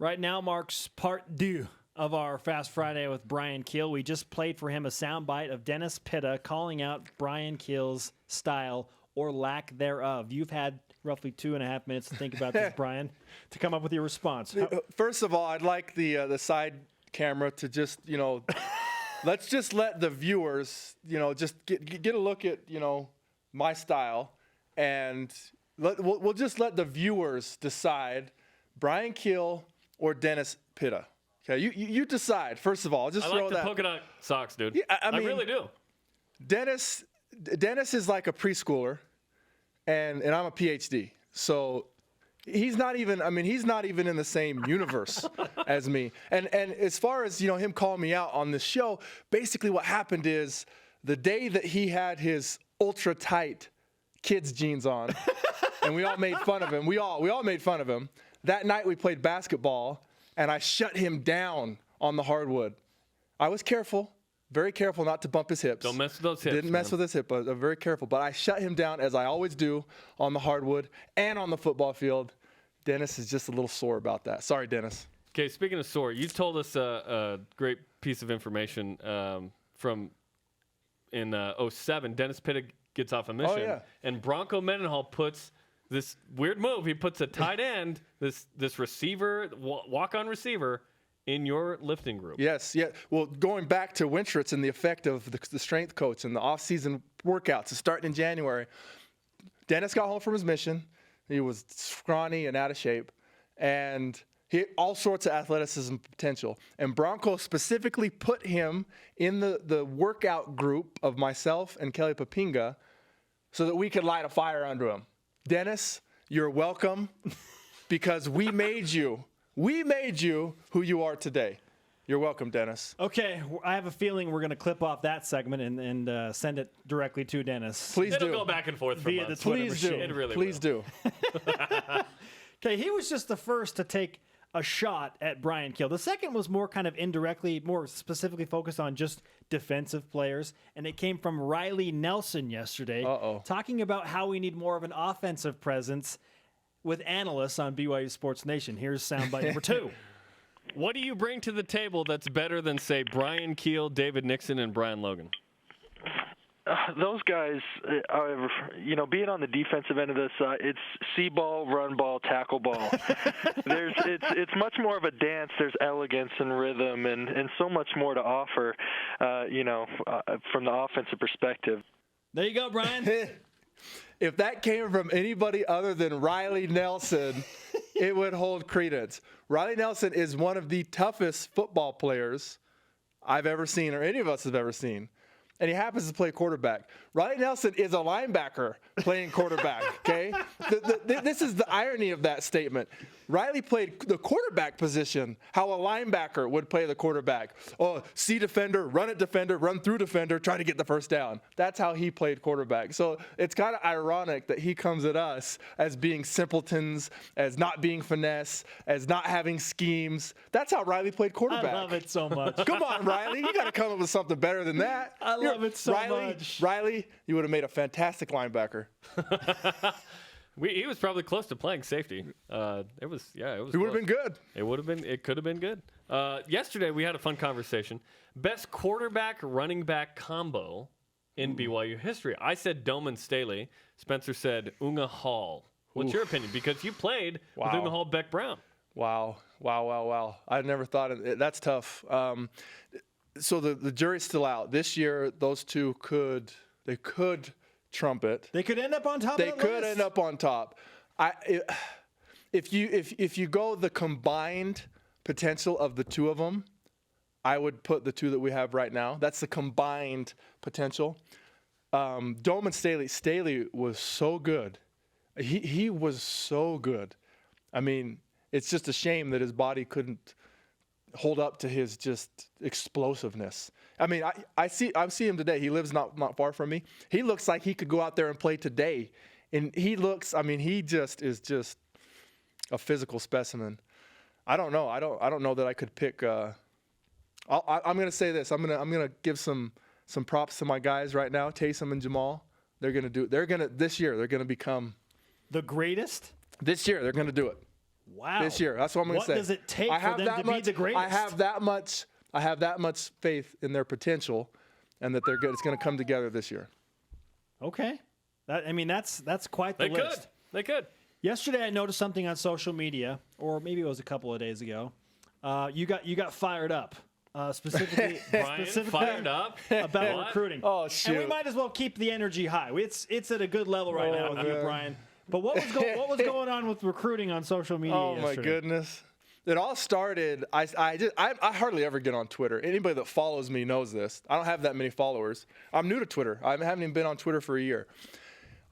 Right now marks part 2 of our Fast Friday with Bryan Kehl. We just played for him a soundbite of Dennis Pitta calling out Bryan Kehl's style or lack thereof. You've had roughly 2.5 minutes to think about this, Bryan, to come up with your response. First of all, I'd like the side camera to just, let's just let the viewers, just get a look at, my style, and we'll just let the viewers decide Bryan Kehl or Dennis Pitta. Okay, you decide. First of all, just throw that. I like the polka dot socks, dude. Yeah, I mean, really do. Dennis is like a preschooler, and I'm a PhD. So he's not even in the same universe as me. And as far as him calling me out on this show, basically what happened is the day that he had his ultra tight kids jeans on, and we all made fun of him. We all made fun of him. That night we played basketball, and I shut him down on the hardwood. I was careful, very careful not to bump his hips. Don't mess with those hips. Didn't mess with his hip, but I'm very careful. But I shut him down, as I always do, on the hardwood and on the football field. Dennis is just a little sore about that. Sorry, Dennis. Okay, speaking of sore, you told us a great piece of information from in 07. Dennis Pitta gets off a mission, and Bronco Mendenhall puts this weird move. He puts a tight end, this receiver, walk-on receiver, in your lifting group. Yes, yeah. Well, going back to Wintrich and the effect of the strength coach and the off-season workouts starting in January, Dennis got home from his mission. He was scrawny and out of shape, and he had all sorts of athleticism potential. And Bronco specifically put him in the workout group of myself and Kelly Papinga so that we could light a fire under him. Dennis, you're welcome, because we made you who you are today. You're welcome, Dennis. Okay, I have a feeling we're going to clip off that segment and send it directly to Dennis. Please It'll do. go back and forth for via months. the Twitter Please do. machine. It really Please will. do. Okay, he was just the first to take a shot at Bryan Kehl. The second was more kind of indirectly, more specifically focused on just defensive players, and it came from Riley Nelson yesterday, talking about how we need more of an offensive presence with analysts on BYU Sports Nation. Here's soundbite number 2. What do you bring to the table that's better than, say, Bryan Kehl, David Nixon, and Brian Logan? Those guys, being on the defensive end of this, it's see ball, run ball, tackle ball. It's much more of a dance. There's elegance and rhythm and so much more to offer, from the offensive perspective. There you go, Bryan. If that came from anybody other than Riley Nelson, it would hold credence. Riley Nelson is one of the toughest football players I've ever seen, or any of us have ever seen. And he happens to play quarterback. Riley Nelson is a linebacker playing quarterback, okay? This is the irony of that statement. Riley played the quarterback position, how a linebacker would play the quarterback. Oh, see defender, run through defender, try to get the first down. That's how he played quarterback. So it's kind of ironic that he comes at us as being simpletons, as not being finesse, as not having schemes. That's how Riley played quarterback. I love it so much. Come on, Riley. You got to come up with something better than that. I love it so much. Riley, you would have made a fantastic linebacker. He was probably close to playing safety. It was. He would have been good. It could have been good. Yesterday we had a fun conversation. Best quarterback running back combo in BYU history. I said Doman Staley. Spencer said Unga Hall. What's your opinion? Because you played with Unga Hall, Beck Brown. Wow. I've never thought of it. That's tough. So the jury's still out. This year, those two could trump it. They could end up on top. They could end up on top. If you go the combined potential of the two of them, I would put the two that we have right now. That's the combined potential. Doman Staley was so good. He was so good. I mean, it's just a shame that his body couldn't hold up to his just explosiveness. I mean, I see him today. He lives not far from me. He looks like he could go out there and play today. And he just is just a physical specimen. I don't know. I don't know that I could pick. I'm going to say this. I'm going to give some props to my guys right now, Taysom and Jamal. This year they're going to become the greatest. This year they're going to do it. Wow. This year. That's what I'm going to say. What does it take for them to be the greatest? I have that much faith in their potential and that they're good. It's going to come together this year. Okay. That's quite the list. They could. Yesterday I noticed something on social media, or maybe it was a couple of days ago. You got fired up. Specifically fired up about recruiting. Oh, shoot. And we might as well keep the energy high. It's at a good level right now with you, Bryan. But what was going on with recruiting on social media yesterday? My goodness. It all started, I hardly ever get on Twitter. Anybody that follows me knows this. I don't have that many followers. I'm new to Twitter. I haven't even been on Twitter for a year.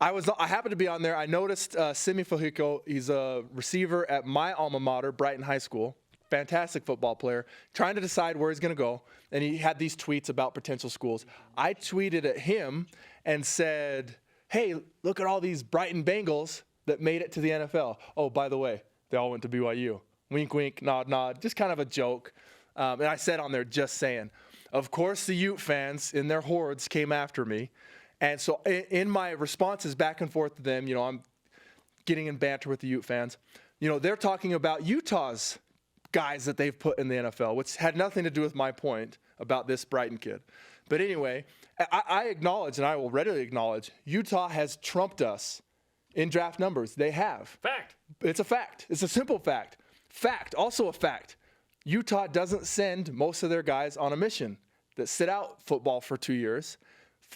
I happened to be on there. I noticed Simi Fajico. He's a receiver at my alma mater, Brighton High School. Fantastic football player, trying to decide where he's going to go. And he had these tweets about potential schools. I tweeted at him and said, hey, look at all these Brighton Bengals that made it to the NFL. Oh, by the way, they all went to BYU. Wink, wink, nod, nod. Just kind of a joke. And I said on there, just saying. Of course, the Ute fans in their hordes came after me. And so in my responses back and forth to them, I'm getting in banter with the Ute fans. They're talking about Utah's guys that they've put in the NFL, which had nothing to do with my point about this Brighton kid. But anyway, I acknowledge, and I will readily acknowledge, Utah has trumped us in draft numbers. They have. Fact. It's a fact. It's a simple fact. Fact, also a fact. Utah doesn't send most of their guys on a mission that sit out football for 2 years.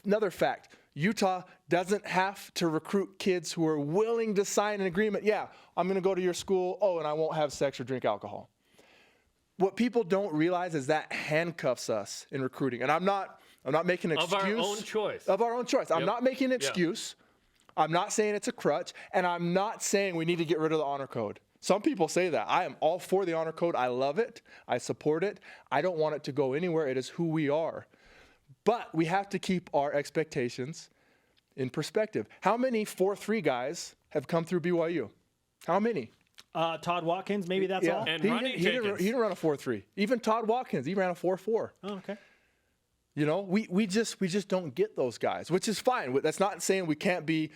Another fact, Utah doesn't have to recruit kids who are willing to sign an agreement. Yeah, I'm going to go to your school. Oh, and I won't have sex or drink alcohol. What people don't realize is that handcuffs us in recruiting. And I'm not making an excuse. Of our own choice. Of our own choice. Yep. I'm not making an excuse. I'm not saying it's a crutch. And I'm not saying we need to get rid of the honor code. Some people say that. I am all for the honor code. I love it. I support it. I don't want it to go anywhere. It is who we are. But we have to keep our expectations in perspective. How many 4.3 guys have come through BYU? How many? Todd Watkins, maybe that's all. And he didn't run a 4.3. Even Todd Watkins, he ran a 4.4. Oh, okay. We just don't get those guys, which is fine. That's not saying we can't be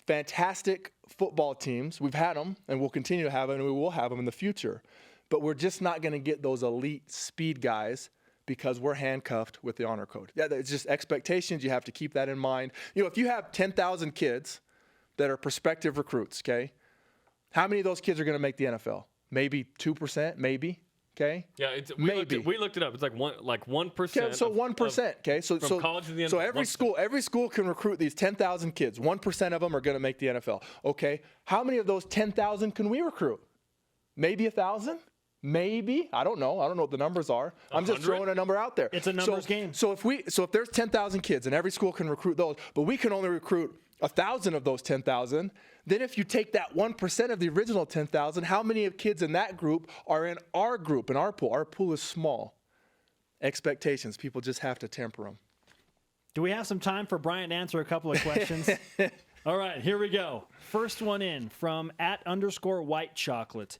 fantastic football teams. We've had them, and we'll continue to have them, and we will have them in the future. But we're just not going to get those elite speed guys because we're handcuffed with the honor code. Yeah, it's just expectations. You have to keep that in mind. If you have 10,000 kids that are prospective recruits, okay, how many of those kids are going to make the NFL? Maybe 2%, maybe. Okay. Yeah, we looked it up. It's like 1%. Okay, so 1%. Okay, so college to the NFL. So every school can recruit these 10,000 kids. 1% of them are going to make the NFL. Okay, how many of those 10,000 can we recruit? Maybe 1,000. Maybe, I don't know. I don't know what the numbers are. I'm just throwing a number out there. It's a numbers game. So if there's 10,000 kids and every school can recruit those, but we can only recruit 1,000 of those 10,000, then if you take that 1% of the original 10,000, how many of kids in that group are in our group, in our pool? Our pool is small. Expectations, people just have to temper them. Do we have some time for Bryan to answer a couple of questions? All right, here we go. First one in from @_white chocolate.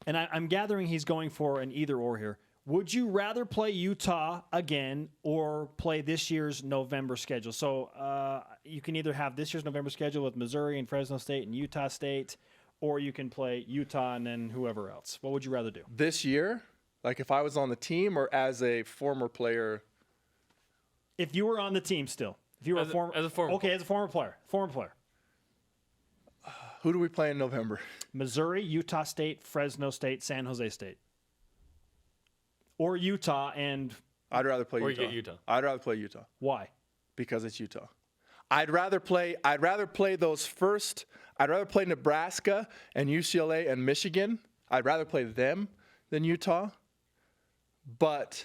And I'm gathering he's going for an either or here. Would you rather play Utah again or play this year's November schedule? So you can either have this year's November schedule with Missouri and Fresno State and Utah State, or you can play Utah and then whoever else. What would you rather do? This year? Like if I was on the team or as a former player? If you were on the team still. If you were as a former Okay, as a former player. Former player. Who do we play in November? Missouri, Utah State, Fresno State, San Jose State. Or Utah and... I'd rather play Utah. Or you get Utah. I'd rather play Utah. Why? Because it's Utah. I'd rather play those first... I'd rather play Nebraska and UCLA and Michigan. I'd rather play them than Utah. But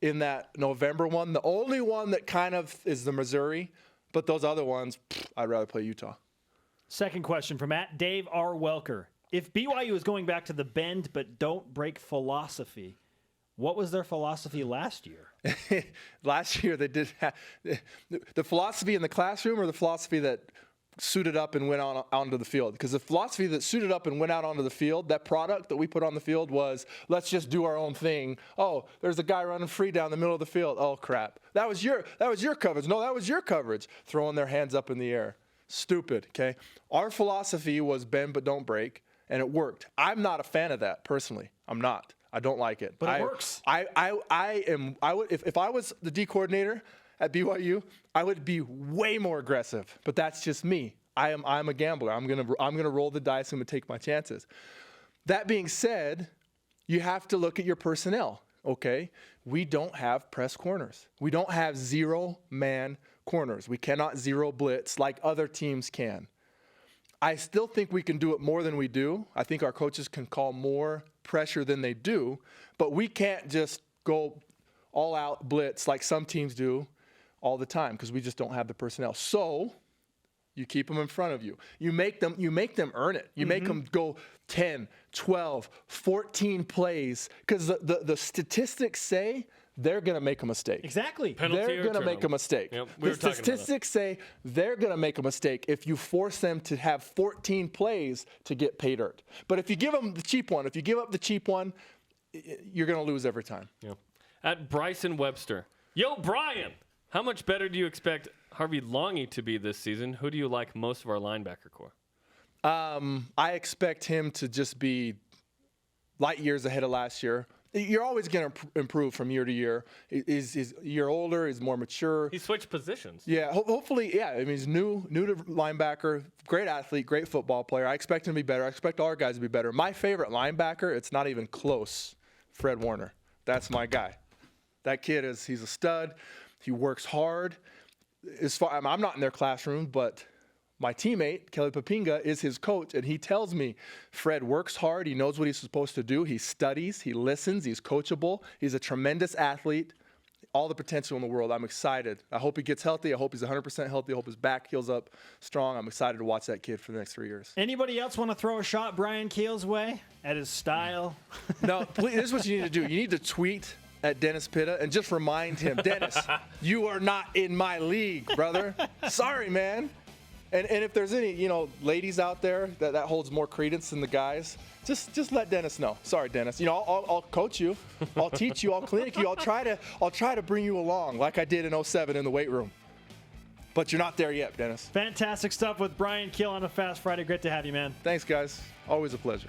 in that November one, the only one that kind of is the Missouri, but those other ones, I'd rather play Utah. Second question from @Dave R. Welker. If BYU is going back to the bend but don't break philosophy, what was their philosophy last year? Last year they did have the philosophy in the classroom or the philosophy that suited up and went onto the field. Because the philosophy that suited up and went out onto the field, that product that we put on the field was, let's just do our own thing. Oh, there's a guy running free down the middle of the field. Oh, crap. That was your coverage. No, that was your coverage. Throwing their hands up in the air. Stupid, okay? Our philosophy was bend but don't break. and it worked. I'm not a fan of that personally. I'm not. I don't like it. But it works. If I was the D coordinator at BYU, I would be way more aggressive. But that's just me. I'm a gambler. I'm gonna roll the dice. I'm gonna take my chances. That being said, you have to look at your personnel. Okay, we don't have press corners. We don't have 0-man corners. We cannot zero blitz like other teams can. I still think we can do it more than we do. I think our coaches can call more pressure than they do, but we can't just go all out blitz like some teams do all the time because we just don't have the personnel. So you keep them in front of you. You make them earn it. You make them go 10, 12, 14 plays because the statistics say they're going to make a mistake. Exactly. They're going to make a mistake. Yep, the statistics say they're going to make a mistake if you force them to have 14 plays to get pay dirt. But if you give them the cheap one, if you give up the cheap one, you're going to lose every time. Yep. At Bryson Webster. Yo, Brian, how much better do you expect Harvey Longy to be this season? Who do you like most of our linebacker core? I expect him to just be light years ahead of last year. You're always going to improve from year to year. He's a year older. He's more mature. He switched positions. Yeah, hopefully, yeah. I mean, he's new to linebacker, great athlete, great football player. I expect him to be better. I expect all our guys to be better. My favorite linebacker, it's not even close, Fred Warner. That's my guy. That kid he's a stud. He works hard. I'm not in their classroom, but my teammate, Kelly Papinga, is his coach, and he tells me Fred works hard. He knows what he's supposed to do. He studies. He listens. He's coachable. He's a tremendous athlete. All the potential in the world. I'm excited. I hope he gets healthy. I hope he's 100% healthy. I hope his back heals up strong. I'm excited to watch that kid for the next 3 years. Anybody else want to throw a shot Bryan Kehl's way at his style? No, please, this is what you need to do. You need to tweet at Dennis Pitta and just remind him, Dennis, you are not in my league, brother. Sorry, man. And if there's any, ladies out there that holds more credence than the guys, just let Dennis know. Sorry, Dennis. I'll coach you. I'll teach you. I'll clinic you. I'll try to bring you along like I did in 07 in the weight room. But you're not there yet, Dennis. Fantastic stuff with Bryan Kehl on a Fast Friday. Great to have you, man. Thanks, guys. Always a pleasure.